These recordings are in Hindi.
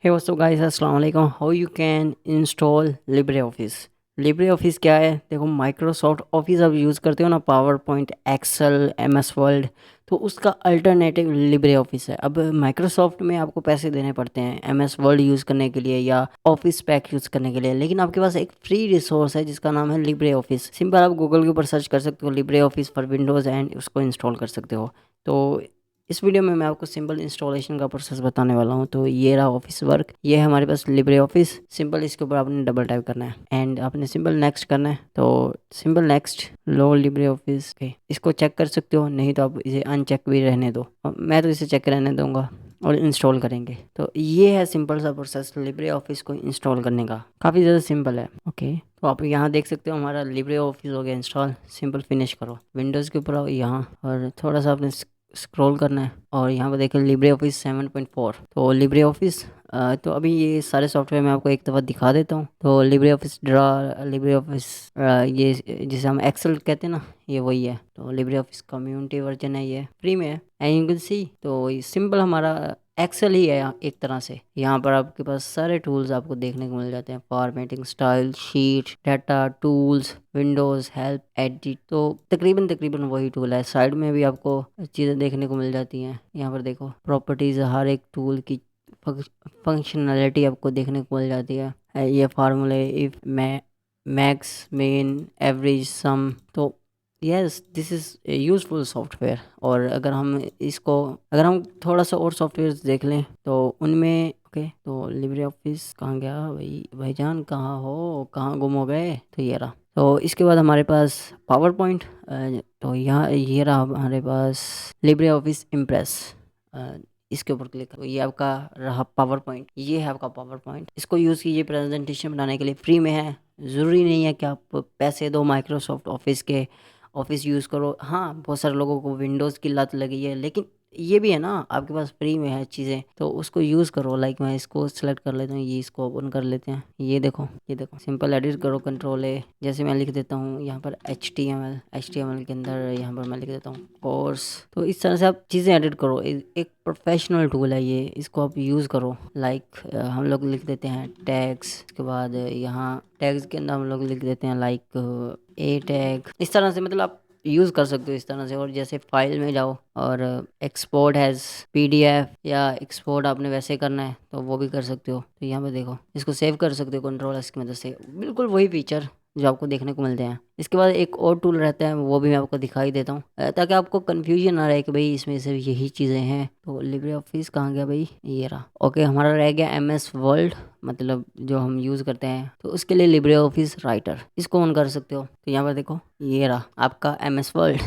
हे व्हाट्स अप गाइस, अस्सलाम वालेकुम। How you can install Libre office. Libre office क्या है? देखो, माइक्रोसॉफ्ट ऑफिस आप यूज़ करते हो ना, PowerPoint, Excel, MS Word, तो उसका अल्टरनेटिव लिब्रे ऑफिस है। अब माइक्रोसॉफ्ट में आपको पैसे देने पड़ते हैं एमएस वर्ड यूज़ करने के लिए या ऑफिस पैक यूज़ करने के लिए, लेकिन आपके पास एक फ्री रिसोर्स है जिसका नाम है लिब्रे ऑफिस। सिंपल, आप गूगल के ऊपर सर्च कर सकते हो Libre office for Windows and उसको इंस्टॉल कर सकते हो। तो इस वीडियो में मैं आपको सिंपल इंस्टॉलेशन का प्रोसेस बताने वाला हूँ। तो ये रहा ऑफिस वर्क, ये है हमारे पास लिब्रे ऑफिस। सिंपल इसके ऊपर आपने डबल टाइप करना है एंड आपने सिंपल नेक्स्ट करना है। तो सिंपल नेक्स्ट, लो लिब्रे ऑफिस के इसको चेक कर सकते हो, नहीं तो आप इसे अनचेक भी रहने दो। मैं तो इसे चेक रहने दूंगा और इंस्टॉल करेंगे। तो ये है सिंपल सा प्रोसेस लिब्रे ऑफिस को इंस्टॉल करने का, काफ़ी ज़्यादा सिंपल है। ओके, तो आप यहाँ देख सकते हो हमारा लिब्रे ऑफिस हो गया इंस्टॉल। सिंपल फिनिश करो, विंडोज़ के ऊपर आओ यहाँ और थोड़ा सा आपने स्क्रॉल करना है और यहाँ पर देखो लिब्रे ऑफिस 7.4। तो लिब्रे ऑफिस तो अभी ये सारे सॉफ्टवेयर मैं आपको एक दफ़ा दिखा देता हूँ। तो Libre office draw, Libre office ये जिसे हम एक्सेल कहते हैं ना, ये वही है। तो लिब्रे ऑफिस कम्युनिटी वर्जन है, ये फ्री में है एंड यू कैन सी। तो ये सिंपल हमारा एक्सेल ही है एक तरह से। यहाँ पर आपके पास सारे टूल्स आपको देखने को मिल जाते हैं, formatting, style, sheet, data, tools, Windows, help, edit. तो तकरीबन तकरीबन वही टूल है। साइड में भी आपको चीज़ें देखने को मिल जाती हैं। यहाँ पर देखो प्रॉपर्टीज़, हर एक टूल की फंक्शनैलिटी आपको देखने को मिल जाती है। ये फार्मूले, इफ मैक्स, मेन, एवरेज, सम। तो yes, this is useful software. और अगर हम थोड़ा सा और सॉफ्टवेयर देख लें तो उनमें ओके। तो लिब्रे ऑफिस कहाँ गया भाईजान, कहाँ हो, कहाँ गुम हो गए? तो ये रहा। तो इसके बाद हमारे पास पावर पॉइंट। तो यहाँ ये रहा हमारे पास लिब्रे ऑफिस इम्प्रेस। इसके ऊपर क्लिक करो, ये आपका रहा पावर पॉइंट। ये है आपका पावर पॉइंट, इसको यूज़ कीजिए प्रेजेंटेशन बनाने के लिए। फ्री में है, ज़रूरी नहीं है कि आप पैसे दो माइक्रोसॉफ्ट ऑफिस के। ऑफिस यूज़ करो। हाँ, बहुत सारे लोगों को विंडोज़ की लत लगी है, लेकिन ये भी है ना आपके पास फ्री में है चीज़ें, तो उसको यूज़ करो। लाइक मैं इसको सेलेक्ट कर लेता हूँ, ये इसको ओपन कर लेते हैं। ये देखो, ये देखो, सिंपल एडिट करो, कंट्रोल ए। जैसे मैं लिख देता हूँ यहाँ पर HTML के अंदर यहाँ पर मैं लिख देता हूँ कोर्स। तो इस तरह से आप चीज़ें एडिट करो। एक प्रोफेशनल टूल है ये, इसको आप यूज़ करो। लाइक हम लोग लिख देते हैं टैग्स, उसके बाद यहाँ टैग्स के अंदर हम लोग लिख देते हैं लाइक ए टैग। इस तरह से मतलब आप यूज़ कर सकते हो इस तरह से। और जैसे फाइल में जाओ और एक्सपोर्ट हैज़ PDF, या एक्सपोर्ट आपने वैसे करना है तो वो भी कर सकते हो। तो यहाँ पे देखो, इसको सेव कर सकते हो कंट्रोल एस की मदद से। बिल्कुल वही फीचर जो आपको देखने को मिलते हैं। इसके बाद एक और टूल रहता है, वो भी मैं आपको दिखाई देता हूँ ताकि आपको कन्फ्यूजन ना रहे कि भाई इसमें सिर्फ यही चीज़ें हैं। तो लिब्रे ऑफिस कहाँ गया भाई? ये रहा। ओके, हमारा रह गया MS वर्ल्ड, मतलब जो हम यूज़ करते हैं। तो उसके लिए लिब्रे ऑफिस राइटर, इसको ऑन कर सकते हो। तो यहाँ पर देखो, ये रहा आपका MS वर्ल्ड।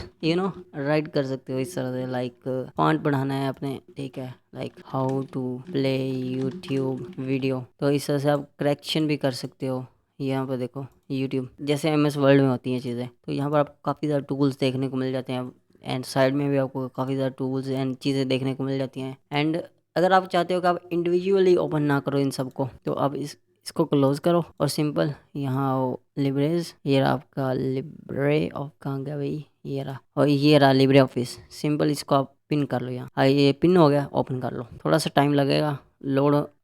राइट कर सकते हो इस तरह से। लाइक फॉन्ट बढ़ाना है अपने, ठीक है, like how to play YouTube video. तो इस तरह से आप करेक्शन भी कर सकते हो। यहाँ पर देखो यूट्यूब, जैसे MS वर्ल्ड में होती हैं चीज़ें। तो यहाँ पर आपको काफ़ी ज़्यादा टूल्स देखने को मिल जाते हैं एंड साइड में भी आपको काफ़ी ज़्यादा टूल्स एंड चीज़ें देखने को मिल जाती हैं। एंड अगर आप चाहते हो कि आप इंडिविजुअली ओपन ना करो इन सबको, तो आप इसको क्लोज करो और सिंपल यहाँ आओ लिब्रेज। ये रहा आपका लिब्रे ऑफ, कहाँ गया भाई? ये रहा। और ये रहा लिब्रे ऑफिस। सिंपल इसको आप पिन कर लो यहाँ। ये पिन हो गया, ओपन कर लो। थोड़ा सा टाइम लगेगा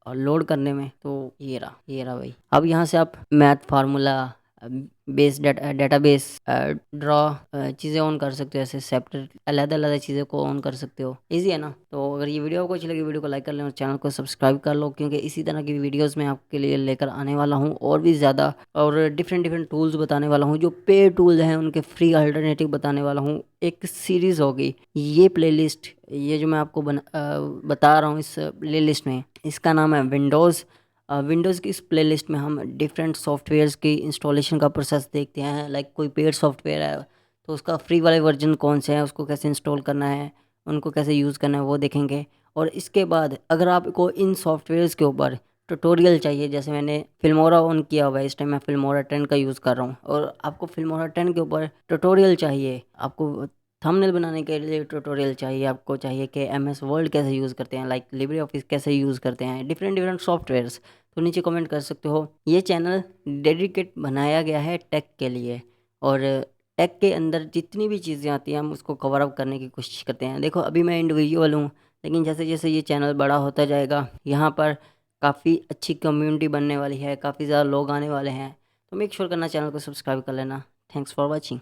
लोड करने में। तो ये रहा भाई। अब यहाँ से आप math formula, base database, draw चीज़ें ऑन कर सकते हो। ऐसे सेपरेट अलग अलग चीज़ें को ऑन कर सकते हो। इजी है ना? तो अगर ये वीडियो आपको अच्छी लगी, वीडियो को लाइक कर लें और चैनल को सब्सक्राइब कर लो, क्योंकि इसी तरह की वीडियोस मैं आपके लिए लेकर आने वाला हूँ और भी ज़्यादा। और डिफरेंट डिफरेंट टूल्स बताने वाला हूँ, जो पे टूल्स हैं उनके फ्री अल्टरनेटिव बताने वाला हूँ। एक सीरीज़ होगी ये प्लेलिस्ट, ये जो मैं आपको बता रहा हूँ इस प्लेलिस्ट में, इसका नाम है विंडोज़। विंडोज़ की इस प्लेलिस्ट में हम डिफरेंट सॉफ्टवेयर्स की इंस्टॉलेशन का प्रोसेस देखते हैं। लाइक कोई पेड सॉफ्टवेयर है तो उसका फ्री वाले वर्जन कौन से हैं, उसको कैसे इंस्टॉल करना है, उनको कैसे यूज़ करना है, वो देखेंगे। और इसके बाद अगर आपको इन सॉफ्टवेयर्स के ऊपर ट्यूटोरियल चाहिए, जैसे मैंने फिल्मोरा ऑन किया हुआ है, इस टाइम मैं फिल्मोरा 10 का यूज़ कर रहा हूँ, और आपको फिल्मोरा 10 के ऊपर ट्यूटोरियल चाहिए, आपको थंबनेल बनाने के लिए ट्यूटोरियल चाहिए, आपको चाहिए कि MS वर्ड कैसे यूज़ करते हैं, लाइक लिब्रे ऑफिस कैसे यूज़ करते हैं, डिफरेंट डिफरेंट सॉफ्टवेयर्स, तो नीचे कमेंट कर सकते हो। ये चैनल डेडिकेट बनाया गया है टेक के लिए, और टेक के अंदर जितनी भी चीज़ें आती हैं हम उसको कवर अप करने की कोशिश करते हैं। देखो अभी मैं इंडिविजुअल हूँ, लेकिन जैसे जैसे ये चैनल बड़ा होता जाएगा, यहाँ पर काफ़ी अच्छी कम्युनिटी बनने वाली है, काफ़ी ज़्यादा लोग आने वाले हैं। तो मेक श्योर करना चैनल को सब्सक्राइब कर लेना। Thanks for watching.